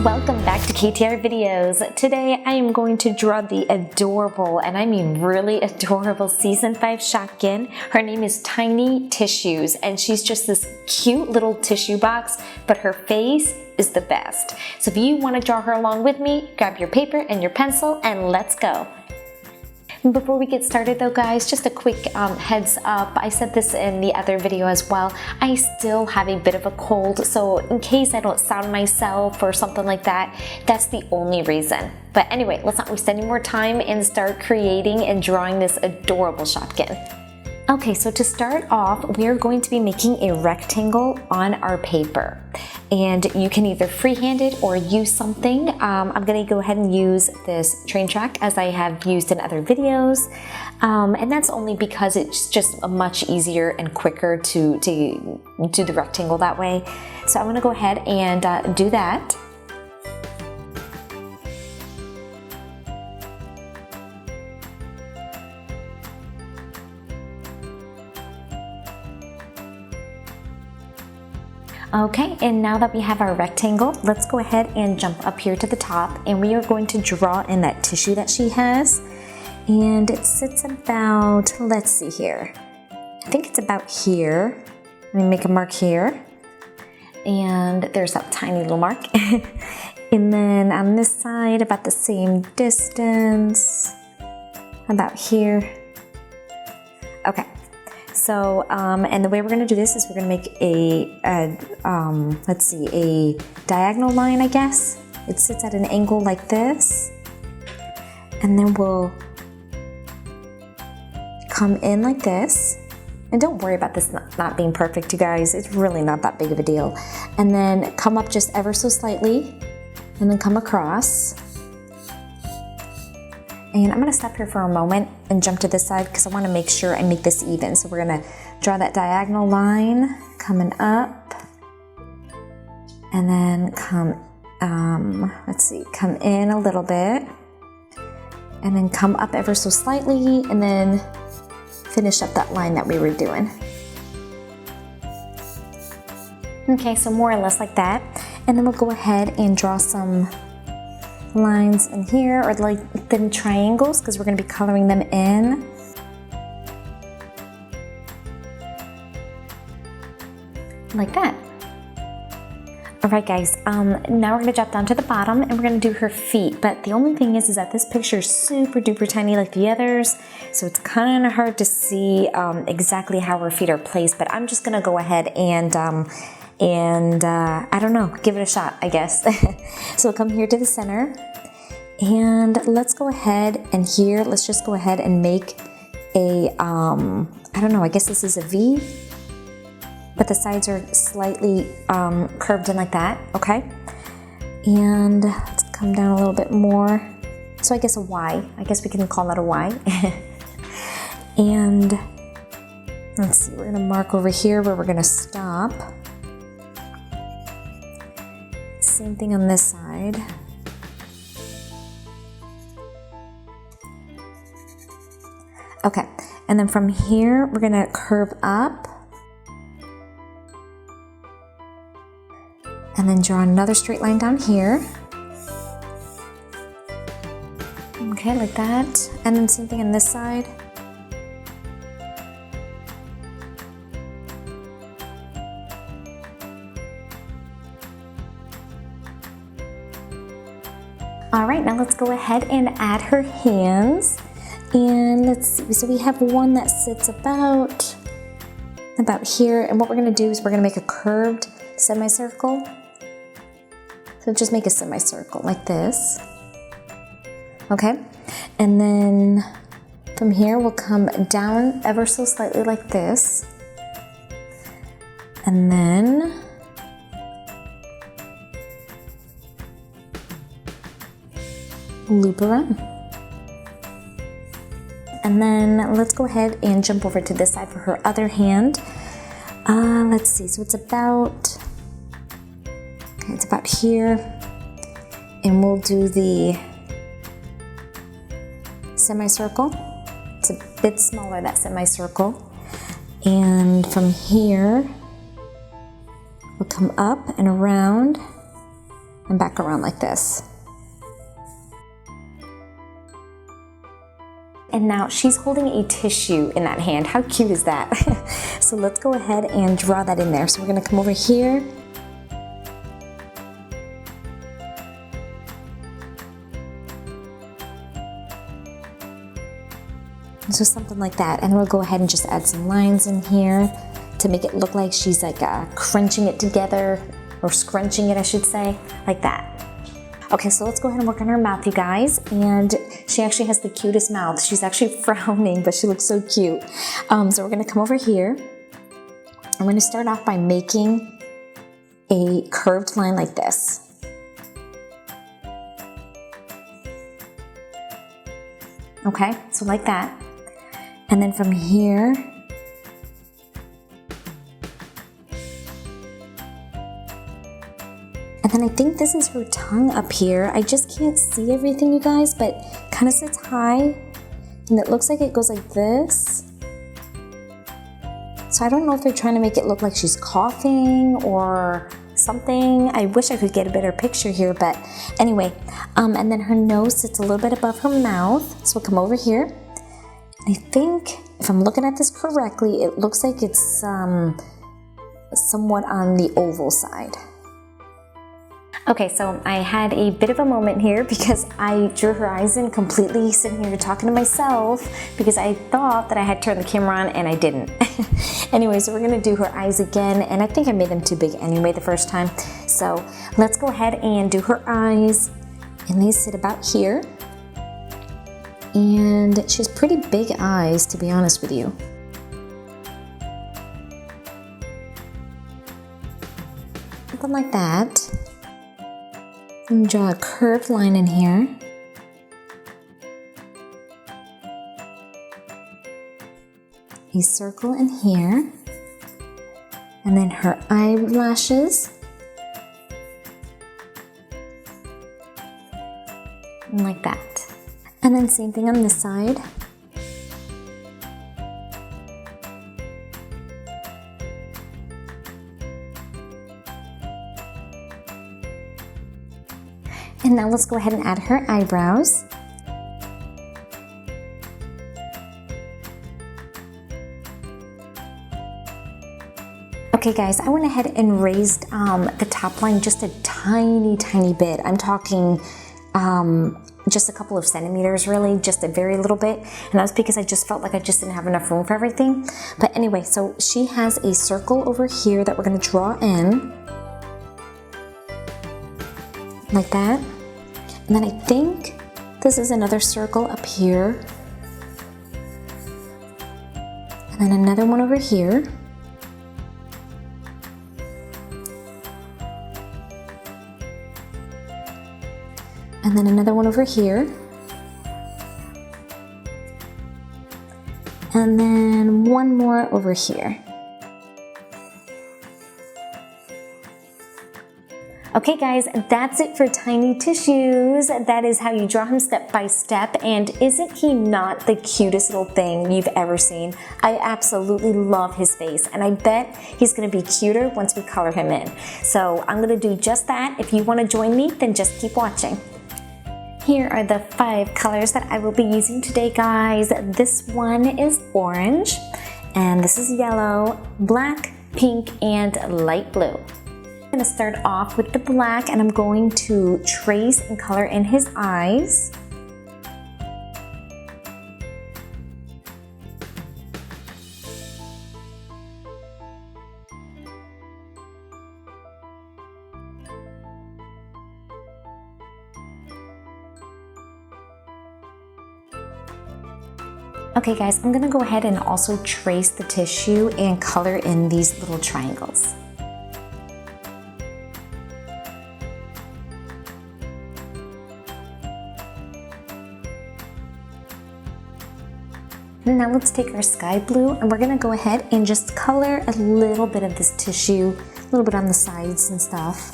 Welcome back to KTR Videos. Today I am going to draw the adorable, and I mean really adorable, Season 5 Shopkin. Her name is Tiny Tissues, and she's just this cute little tissue box, but her face is the best. So if you want to draw her along with me, grab your paper and your pencil and let's go. Before we get started though guys, just a quick heads up. I said this in the other video as well. I still have a bit of a cold, so in case I don't sound myself or something like that, that's the only reason. But anyway, let's not waste any more time and start creating and drawing this adorable Shopkin. Okay, so to start off, we are going to be making a rectangle on our paper. And you can either freehand it or use something. I'm gonna go ahead and use this train track as I have used in other videos. And that's only because it's just much easier and quicker to do the rectangle that way. So I'm gonna go ahead and do that. Okay, and now that we have our rectangle, let's go ahead and jump up here to the top, and we are going to draw in that tissue that she has. And it sits about, let's see here, I think it's about here. Let me make a mark here. And there's that tiny little mark. And then on this side, about the same distance, about here. Okay. So, and the way we're gonna do this is we're gonna make let's see, a diagonal line, I guess. It sits at an angle like this. And then we'll come in like this. And don't worry about this not being perfect, you guys. It's really not that big of a deal. And then come up just ever so slightly, and then come across. And I'm gonna stop here for a moment and jump to this side because I wanna make sure I make this even. So we're gonna draw that diagonal line coming up, and then come, let's see, come in a little bit, and then come up ever so slightly, and then finish up that line that we were doing. Okay, so more or less like that. And then we'll go ahead and draw some lines in here, or like thin triangles, because we're going to be coloring them in. Like that. Alright guys, now we're going to drop down to the bottom and we're going to do her feet. But the only thing is that this picture is super duper tiny like the others, so it's kind of hard to see exactly how her feet are placed. But I'm just going to go ahead and I don't know, give it a shot, I guess. So we'll come here to the center, and let's go ahead and here, let's just go ahead and make a, I don't know, I guess this is a V, but the sides are slightly curved in like that, okay? And let's come down a little bit more. So I guess a Y, I guess we can call that a Y. And let's see, we're gonna mark over here where we're gonna stop. Same thing on this side. Okay, and then from here, we're gonna curve up and then draw another straight line down here. Okay, like that. And then same thing on this side. All right, now let's go ahead and add her hands. And let's see, so we have one that sits about here. And what we're gonna do is we're gonna make a curved semicircle. So just make a semicircle like this. Okay, and then from here we'll come down ever so slightly like this. And then loop around. And then let's go ahead and jump over to this side for her other hand. Let's see, so it's about here, and we'll do the semicircle. It's a bit smaller, that semicircle. And from here, we'll come up and around and back around like this. And now she's holding a tissue in that hand. How cute is that? So let's go ahead and draw that in there. So we're gonna come over here. So something like that. And we'll go ahead and just add some lines in here to make it look like she's like crunching it together, or scrunching it, I should say, like that. Okay, so let's go ahead and work on her mouth, you guys. And she actually has the cutest mouth. She's actually frowning, but she looks so cute. So we're gonna come over here. I'm gonna start off by making a curved line like this. Okay, so like that. And then from here, and then I think this is her tongue up here. I just can't see everything, you guys, but kind of sits high, and it looks like it goes like this. So I don't know if they're trying to make it look like she's coughing or something. I wish I could get a better picture here, but anyway. And then her nose sits a little bit above her mouth. So we'll come over here. And I think, if I'm looking at this correctly, it looks like it's somewhat on the oval side. Okay, so I had a bit of a moment here because I drew her eyes in completely, sitting here talking to myself because I thought that I had turned the camera on and I didn't. Anyway, so we're gonna do her eyes again, and I think I made them too big anyway the first time. So let's go ahead and do her eyes, and they sit about here. And she has pretty big eyes, to be honest with you. Something like that. And draw a curved line in here. A circle in here. And then her eyelashes. And like that. And then same thing on this side. And now let's go ahead and add her eyebrows. Okay guys, I went ahead and raised the top line just a tiny bit. I'm talking just a couple of centimeters, really, just a very little bit. And that's because I just felt like I just didn't have enough room for everything. But anyway, so she has a circle over here that we're gonna draw in. Like that. And then I think this is another circle up here. And then another one over here. And then another one over here. And then one more over here. Okay guys, that's it for Tiny Tissues. That is how you draw him step by step, and isn't he not the cutest little thing you've ever seen? I absolutely love his face, and I bet he's gonna be cuter once we color him in. So I'm gonna do just that. If you wanna join me, then just keep watching. Here are the 5 colors that I will be using today, guys. This one is orange, and this is yellow, black, pink, and light blue. I'm going to start off with the black, and I'm going to trace and color in his eyes. Okay guys, I'm going to go ahead and also trace the tissue and color in these little triangles. And now let's take our sky blue, and we're gonna go ahead and just color a little bit of this tissue, a little bit on the sides and stuff.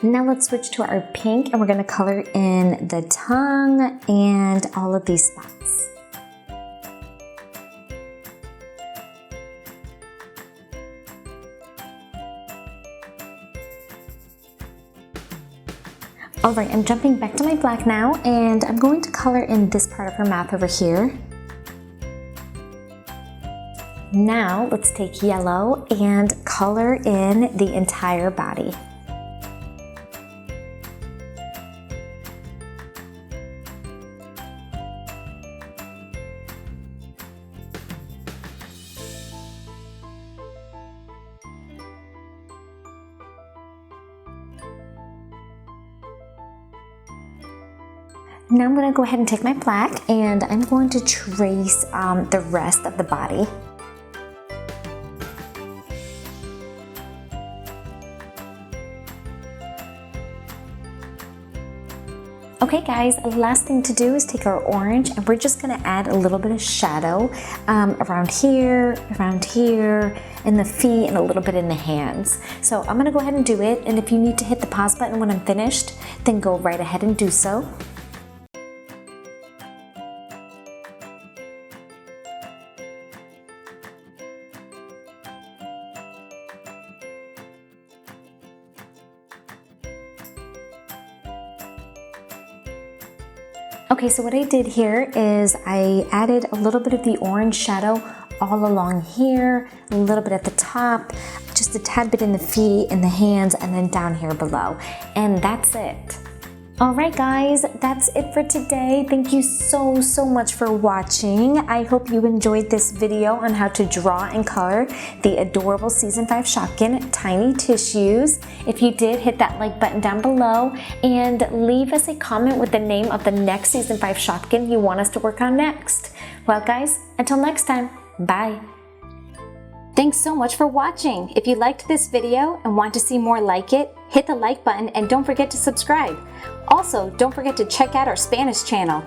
Now let's switch to our pink, and we're gonna color in the tongue and all of these spots. Alright, I'm jumping back to my black now, and I'm going to color in this part of her mouth over here. Now let's take yellow and color in the entire body. Now I'm going to go ahead and take my black and I'm going to trace the rest of the body. Okay guys, last thing to do is take our orange and we're just going to add a little bit of shadow around here, in the feet, and a little bit in the hands. So I'm going to go ahead and do it, and if you need to hit the pause button when I'm finished, then go right ahead and do so. Okay, so what I did here is I added a little bit of the orange shadow all along here, a little bit at the top, just a tad bit in the feet, in the hands, and then down here below. And that's it. Alright guys, that's it for today. Thank you so much for watching. I hope you enjoyed this video on how to draw and color the adorable Season 5 Shopkin tiny tissues. If you did, hit that like button down below and leave us a comment with the name of the next Season 5 Shopkin you want us to work on next. Well guys, until next time, bye! Thanks so much for watching. If you liked this video and want to see more like it, hit the like button and don't forget to subscribe. Also, don't forget to check out our Spanish channel.